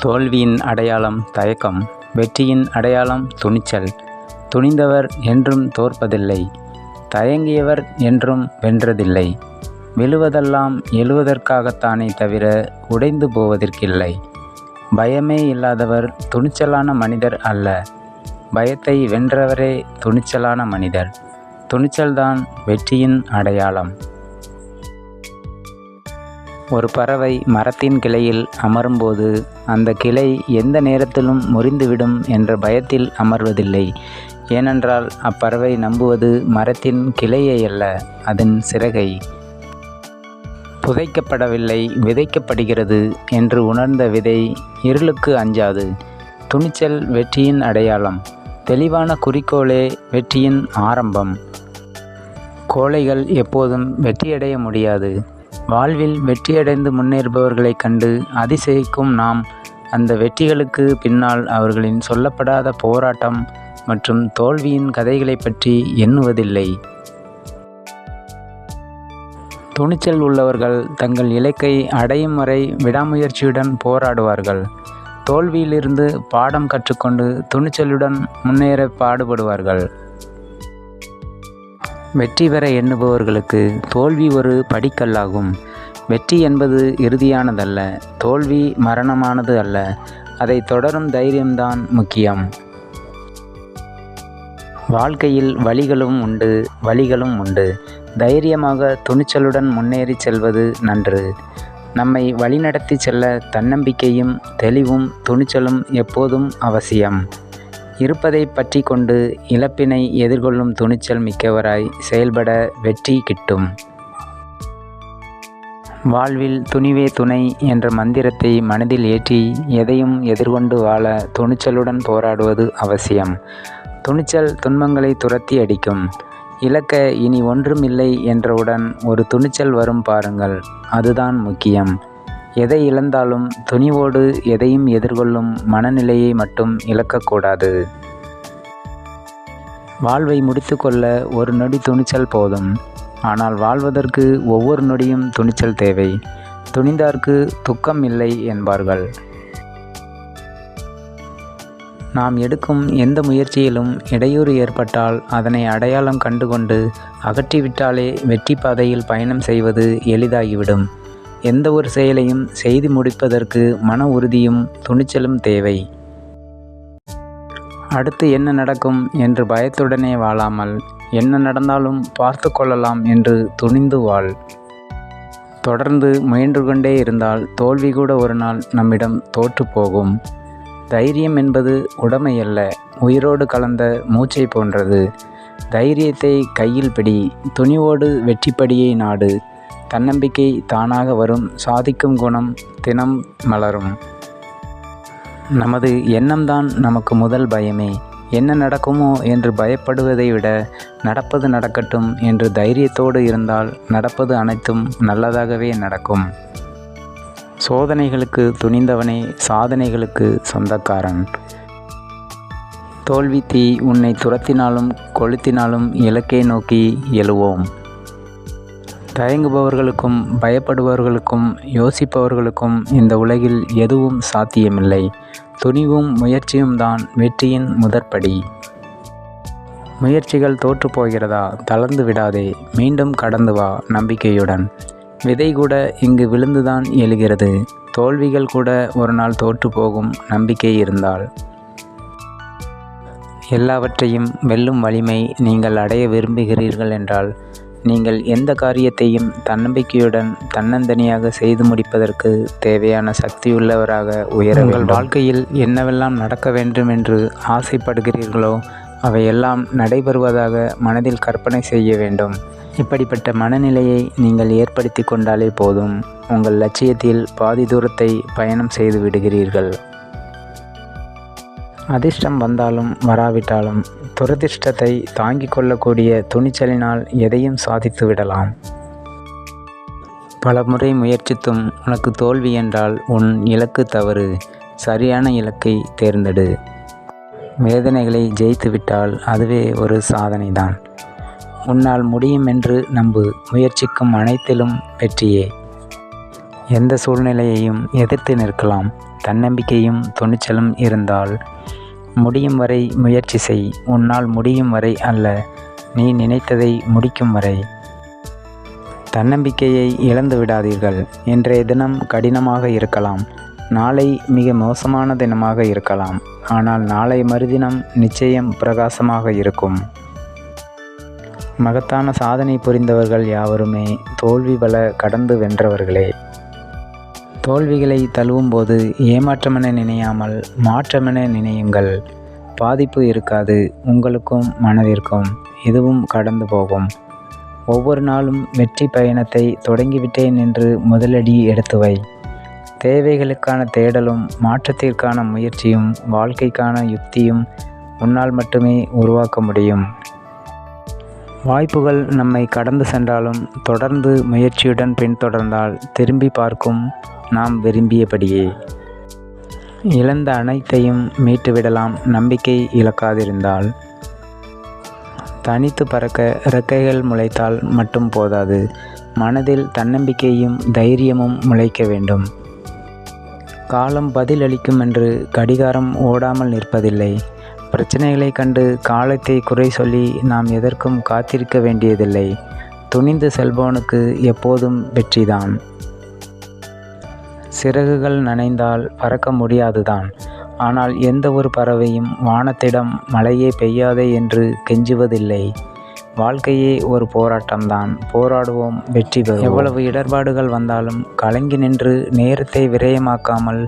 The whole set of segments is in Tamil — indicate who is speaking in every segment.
Speaker 1: தோல்வியின் அடையாளம் தயக்கம், வெற்றியின் அடையாளம் துணிச்சல். துணிந்தவர் என்றும் தோற்பதில்லை, தயங்கியவர் என்றும் வென்றதில்லை. விழுவதெல்லாம் எழுவதற்காகத்தானே தவிர உடைந்து போவதற்கில்லை. பயமே இல்லாதவர் துணிச்சலான மனிதர் அல்ல, பயத்தை வென்றவரே துணிச்சலான மனிதர். துணிச்சல்தான் வெற்றியின் அடையாளம். ஒரு பறவை மரத்தின் கிளையில் அமரும்போது அந்த கிளை எந்த நேரத்திலும் முறிந்துவிடும் என்ற பயத்தில் அமர்வதில்லை. ஏனென்றால் அப்பறவை நம்புவது மரத்தின் கிளையை அல்ல, அதன் சிறகை. புதைக்கப்படவில்லை, விதைக்கப்படுகிறது என்று உணர்ந்த விதை இருளுக்கு அஞ்சாது. துணிச்சல் வெற்றியின் அடையாளம். தெளிவான குறிக்கோளே வெற்றியின் ஆரம்பம். கோழைகள் எப்போதும் வெற்றியடைய முடியாது. வாழ்வில் வெற்றியடைந்து முன்னேறுபவர்களைக் கண்டு அதிசயிக்கும் நாம் அந்த வெற்றிகளுக்கு பின்னால் அவர்களின் சொல்லப்படாத போராட்டம் மற்றும் தோல்வியின் கதைகளை பற்றி எண்ணுவதில்லை. துணிச்சல் உள்ளவர்கள் தங்கள் இலக்கை அடையும் வரை விடாமுயற்சியுடன் போராடுவார்கள். தோல்வியிலிருந்து பாடம் கற்றுக்கொண்டு துணிச்சலுடன் முன்னேற பாடுபடுவார்கள். வெற்றி பெற எண்ணுபவர்களுக்கு தோல்வி ஒரு படிக்கல்லாகும். வெற்றி என்பது இறுதியானதல்ல, தோல்வி மரணமானது அல்ல. அதை தொடரும் தைரியம்தான் முக்கியம். வாழ்க்கையில் வழிகளும் உண்டு, வழிகளும் உண்டு. தைரியமாக துணிச்சலுடன் முன்னேறி செல்வது நன்று. நம்மை வழிநடத்தி செல்ல தன்னம்பிக்கையும் தெளிவும் துணிச்சலும் எப்போதும் அவசியம். இருப்பதை பற்றி கொண்டு இழப்பினை எதிர்கொள்ளும் துணிச்சல் மிக்கவராய் செயல்பட வெற்றி கிட்டும். வாழ்வில் துணிவே துணை என்ற மந்திரத்தை மனதில் ஏற்றி எதையும் எதிர்கொண்டு வாழ துணிச்சலுடன் போராடுவது அவசியம். துணிச்சல் துன்பங்களை துரத்தி அடிக்கும். இழக்க இனி ஒன்றும் இல்லை என்றவுடன் ஒரு துணிச்சல் வரும் பாருங்கள், அதுதான் முக்கியம். எதை இழந்தாலும் துணிவோடு எதையும் எதிர்கொள்ளும் மனநிலையை மட்டும் இழக்கக்கூடாது. வாழ்வை முடித்து கொள்ள ஒரு நொடி துணிச்சல் போதும். ஆனால் வாழ்வதற்கு ஒவ்வொரு நொடியும் துணிச்சல் தேவை. துணிந்தார்க்கு துக்கம் இல்லை என்பார்கள். நாம் எடுக்கும் எந்த முயற்சியிலும் இடையூறு ஏற்பட்டால் அதனை அடையாளம் கண்டுகொண்டு அகற்றிவிட்டாலே வெற்றி பாதையில் பயணம் செய்வது எளிதாகிவிடும். எந்த ஒரு செயலையும் செய்து முடிப்பதற்கு மன உறுதியும் துணிச்சலும் தேவை. அடுத்து என்ன நடக்கும் என்று பயத்துடனே வாழாமல், என்ன நடந்தாலும் பார்த்து கொள்ளலாம் என்று துணிந்து வாழ். தொடர்ந்து முயன்று கொண்டே இருந்தால் தோல்வி கூட ஒரு நாள் நம்மிடம் தோற்று போகும். தைரியம் என்பது உடைமையல்ல, உயிரோடு கலந்த மூச்சை போன்றது. தைரியத்தை கையில் பிடி, துணிவோடு வெற்றிப்படியை நாடு. தன்னம்பிக்கை தானாக வரும், சாதிக்கும் குணம் தினம் மலரும். நமது எண்ணம்தான் நமக்கு முதல் பயமே. என்ன நடக்குமோ என்று பயப்படுவதை விட நடப்பது நடக்கட்டும் என்று தைரியத்தோடு இருந்தால் நடப்பது அனைத்தும் நல்லதாகவே நடக்கும். சோதனைகளுக்கு துணிந்தவனே சாதனைகளுக்கு சொந்தக்காரன். தோல்வி தீ உன்னை துரத்தினாலும் கொளுத்தினாலும் இலக்கை நோக்கி எழுவோம். தயங்குபவர்களுக்கும் பயப்படுபவர்களுக்கும் யோசிப்பவர்களுக்கும் இந்த உலகில் எதுவும் சாத்தியமில்லை. துணிவும் முயற்சியும் தான் வெற்றியின் முதற்படி. முயற்சிகள் தோற்று போகிறதா? தளர்ந்து விடாதே, மீண்டும் கடந்து வா நம்பிக்கையுடன். விதை கூட இங்கு விழுந்துதான் எழுகிறது. தோல்விகள் கூட ஒரு நாள் தோற்று போகும் நம்பிக்கை இருந்தால். எல்லாவற்றையும் வெல்லும் வலிமை நீங்கள் அடைய விரும்புகிறீர்கள் என்றால் நீங்கள் எந்த காரியத்தையும் தன்னம்பிக்கையுடன் தன்னந்தனியாக செய்து முடிப்பதற்கு தேவையான சக்தியுள்ளவராக உயர வேண்டும். உங்கள் வாழ்க்கையில் என்னவெல்லாம் நடக்க வேண்டும் என்று ஆசைப்படுகிறீர்களோ அவையெல்லாம் நடைபெறுவதாக மனதில் கற்பனை செய்ய வேண்டும். இப்படிப்பட்ட மனநிலையை நீங்கள் ஏற்படுத்தி கொண்டாலே போதும், உங்கள் லட்சியத்தில் பாதி தூரத்தை பயணம் செய்து விடுகிறீர்கள். அதிர்ஷ்டம் வந்தாலும் வராவிட்டாலும் துரதிர்ஷ்டத்தை தாங்கிக் கொள்ளக்கூடிய துணிச்சலினால் எதையும் சாதித்து விடலாம். பல முறை முயற்சித்தும் உனக்கு தோல்வி என்றால் உன் இலக்கு தவறு. சரியான இலக்கை தேர்ந்தெடு. வேதனைகளை ஜெயித்துவிட்டால் அதுவே ஒரு சாதனைதான். உன்னால் முடியும் என்று நம்பு. முயற்சிக்கும் அனைத்திலும் வெற்றியே. எந்த சூழ்நிலையையும் எதிர்த்து நிற்கலாம். தன்னம்பிக்கையும் துணிச்சலும் இருந்தால் முடியும் வரை முயற்சி செய். உன்னால் முடியும் வரை அல்ல, நீ நினைத்ததை முடிக்கும் வரை. தன்னம்பிக்கையை இழந்து விடாதீர்கள். இன்றைய தினம் கடினமாக இருக்கலாம், நாளை மிக மோசமான தினமாக இருக்கலாம். ஆனால் நாளை மறுதினம் நிச்சயம் பிரகாசமாக இருக்கும். மகத்தான சாதனை புரிந்தவர்கள் யாவருமே தோல்வி பல கடந்து வென்றவர்களே. தோல்விகளை தழுவும்போது ஏமாற்றமென நினையாமல் மாற்றமென நினையுங்கள். பாதிப்பு இருக்காது, உங்களுக்கும் மனதிற்கும். இதுவும் கடந்து போகும். ஒவ்வொரு நாளும் வெற்றி பயணத்தை தொடங்கிவிட்டேன் என்று முதலடி எடுத்து வை. தேவைகளுக்கான தேடலும் மாற்றத்திற்கான முயற்சியும் வாழ்க்கைக்கான யுக்தியும் உன்னால் மட்டுமே உருவாக்க முடியும். வாய்ப்புகள் நம்மை கடந்து சென்றாலும் தொடர்ந்து முயற்சியுடன் பின்தொடர்ந்தால் திரும்பி பார்க்கும் நாம் விரும்பியபடியே. இழந்த அனைத்தையும் மீட்டுவிடலாம் நம்பிக்கை இழக்காதிருந்தால். தனித்து பறக்க இறக்கைகள் முளைத்தால் மட்டும் போதாது, மனதில் தன்னம்பிக்கையும் தைரியமும் முளைக்க வேண்டும். காலம் பதிலளிக்கும் என்று கடிகாரம் ஓடாமல் நிற்பதில்லை. பிரச்சனைகளை கண்டு காலத்தை குறை சொல்லி நாம் எதற்கும் காத்திருக்க வேண்டியதில்லை. துணிந்து செல்பவனுக்கு எப்போதும் வெற்றிதான். சிறகுகள் நனைந்தால் பறக்க முடியாதுதான். ஆனால் எந்த ஒரு பறவையும் வானத்திடம் மழையே பெய்யாதே என்று கெஞ்சுவதில்லை. வாழ்க்கையே ஒரு போராட்டம்தான். போராடுவோம், வெற்றி பெறுவோம். எவ்வளவு இடர்பாடுகள் வந்தாலும் கலங்கி நின்று நேரத்தை விரயமாக்காமல்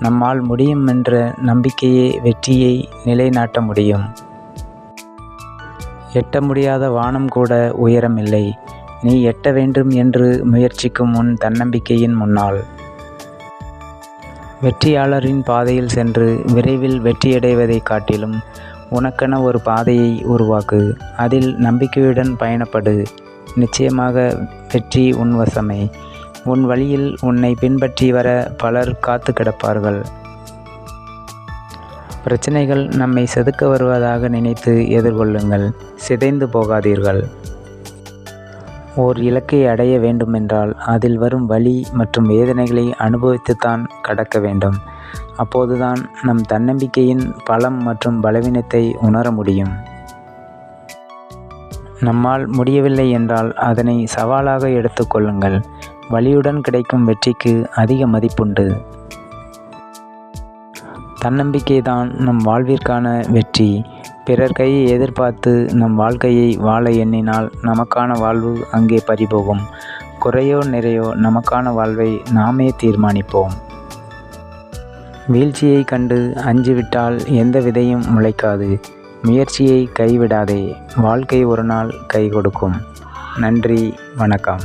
Speaker 1: நம்மால் முடியும் என்ற நம்பிக்கையே வெற்றியை நிலைநாட்ட முடியும். எட்ட முடியாத வானம் கூட உயரமில்லை. நீ எட்ட வேண்டும் என்று முயற்சிக்கும் உன் தன்னம்பிக்கையின் முன்னால். வெற்றியாளரின் பாதையில் சென்று விரைவில் வெற்றியடைவதை காட்டிலும் உனக்கென ஒரு பாதையை உருவாக்கு. அதில் நம்பிக்கையுடன் பயணப்படு. நிச்சயமாக வெற்றி உன் வசமே. உன் வழியில் உன்னை பின்பற்றி வர பலர் காத்து கிடப்பார்கள். பிரச்சனைகள் நம்மை செதுக்க வருவதாக நினைத்து எதிர்கொள்ளுங்கள். சிதைந்து போகாதீர்கள். ஓர் இலக்கை அடைய வேண்டுமென்றால் அதில் வரும் வலி மற்றும் வேதனைகளை அனுபவித்துத்தான் கடக்க வேண்டும். அப்போதுதான் நம் தன்னம்பிக்கையின் பலம் மற்றும் பலவீனத்தை உணர முடியும். நம்மால் முடியவில்லை என்றால் அதனை சவாலாக எடுத்துக்கொள்ளுங்கள். வலியுடன் கிடைக்கும் வெற்றிக்கு அதிக மதிப்புண்டு. தன்னம்பிக்கை தான் நம் வாழ்விற்கான வெற்றி. பிறர் கையை எதிர்பார்த்து நம் வாழ்க்கையை வாழ எண்ணினால் நமக்கான வாழ்வு அங்கே பறிபோகும். குறையோ நிறையோ நமக்கான வாழ்வை நாமே தீர்மானிப்போம். வீழ்ச்சியை கண்டு அஞ்சிவிட்டால் எந்த விதையும் முளைக்காது. முயற்சியை கைவிடாதே. வாழ்க்கை ஒரு நாள் கை கொடுக்கும். நன்றி, வணக்கம்.